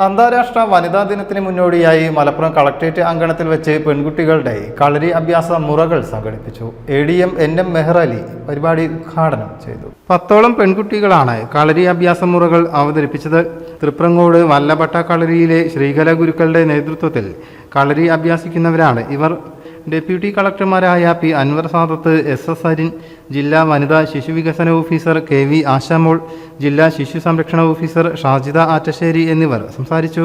അന്താരാഷ്ട്ര വനിതാ ദിനത്തിന് മുന്നോടിയായി മലപ്പുറം കളക്ട്രേറ്റ് അങ്കണത്തിൽ വെച്ച് പെൺകുട്ടികളുടെ കളരി അഭ്യാസ മുറകൾ സംഘടിപ്പിച്ചു. ADM NM മെഹർ അലി പരിപാടി ഉദ്ഘാടനം ചെയ്തു. 10ഓളം പെൺകുട്ടികളാണ് കളരി അഭ്യാസ മുറകൾ അവതരിപ്പിച്ചത്. തൃപ്രങ്ങോട് വല്ലഭട്ട കളരിയിലെ ശ്രീകല ഗുരുക്കളുടെ നേതൃത്വത്തിൽ കളരി അഭ്യാസിക്കുന്നവരാണ് ഇവർ. ഡെപ്യൂട്ടി കളക്ടർമാരായ P. അൻവർ സാദത്ത്, SS അരിൻ, ജില്ലാ വനിതാ ശിശു വികസന ഓഫീസർ KV ആശാമോൾ, ജില്ലാ ശിശു സംരക്ഷണ ഓഫീസർ ഷാജിദ ആറ്റശ്ശേരി എന്നിവർ സംസാരിച്ചു.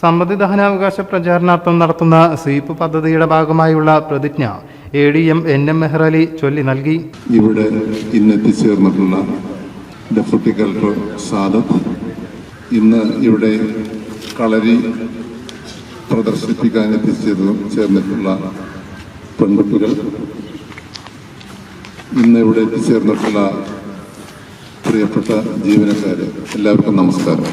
സമ്മതിദാനാവകാശ പ്രചാരണാർത്ഥം നടത്തുന്ന സ്വീപ്പ് പദ്ധതിയുടെ ഭാഗമായുള്ള പ്രതിജ്ഞ ADM NM മെഹർ അലി ചൊല്ലി നൽകി. ഇവിടെ ഇന്നെത്തിച്ചേർന്നിട്ടുള്ള ഡെപ്യൂട്ടി കളക്ടർ സാദത്ത്, ഇന്ന് ഇവിടെ കളരി പ്രദർശിപ്പിക്കാൻ എത്തിച്ചേർന്നിട്ടുള്ള പെൺകുട്ടികൾ, ഇന്ന് ഇവിടെ എത്തിച്ചേർന്നിട്ടുള്ള പ്രിയപ്പെട്ട ജീവനക്കാരെ, എല്ലാവർക്കും നമസ്കാരം.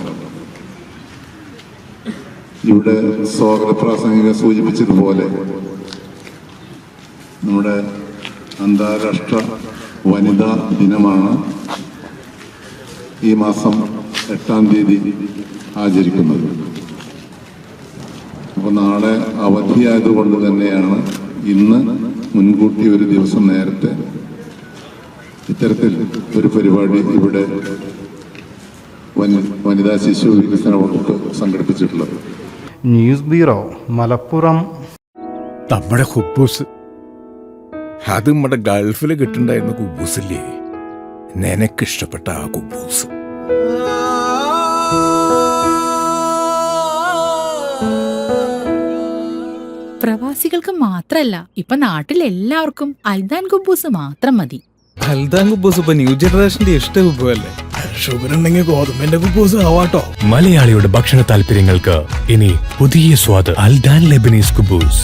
ഇവിടെ സ്വാഗത പ്രാസംഗിക സൂചിപ്പിച്ചതുപോലെ നമ്മുടെ അന്താരാഷ്ട്ര വനിതാ ദിനമാണ് ഈ മാസം 8-ാം തീയതി ആചരിക്കുന്നത്. അപ്പോൾ നാളെ അവധിയായതുകൊണ്ട് തന്നെയാണ് ഇന്ന് മുൻകൂട്ടി ഒരു ദിവസം നേരത്തെ ഇത്തരത്തിൽ ഒരു പരിപാടി ഇവിടെ വനിതാ ശിശു വികസന വകുപ്പ് സംഘടിപ്പിച്ചിട്ടുള്ളത്. News bureau, Malappuram. നമ്മുടെ കുബൂസ്, അത് നമ്മുടെ ഗൾഫിൽ കിട്ടുണ്ടായിരുന്ന കുബൂസില്ലേ, നിനക്കിഷ്ടപ്പെട്ട ആ കുബൂസ്. പ്രവാസികൾക്ക് മാത്രല്ല, ഇപ്പൊ നാട്ടിലെല്ലാവർക്കും അൽദാൻ കുബൂസ് മാത്രം മതി. അൽദാൻ കുബൂസ് ഇപ്പൊ ന്യൂ ജനറേഷന്റെ ഇഷ്ട കുബുവല്ലേ. ഷുഗർ ഉണ്ടെങ്കിൽ ഗോതമ്പിന്റെ കുബൂസ് ആവാട്ടോ. മലയാളിയുടെ ഭക്ഷണ താല്പര്യങ്ങൾക്ക് ഇനി പുതിയ സ്വാദ്. അൽദാൻ ലെബനീസ് കുബൂസ്.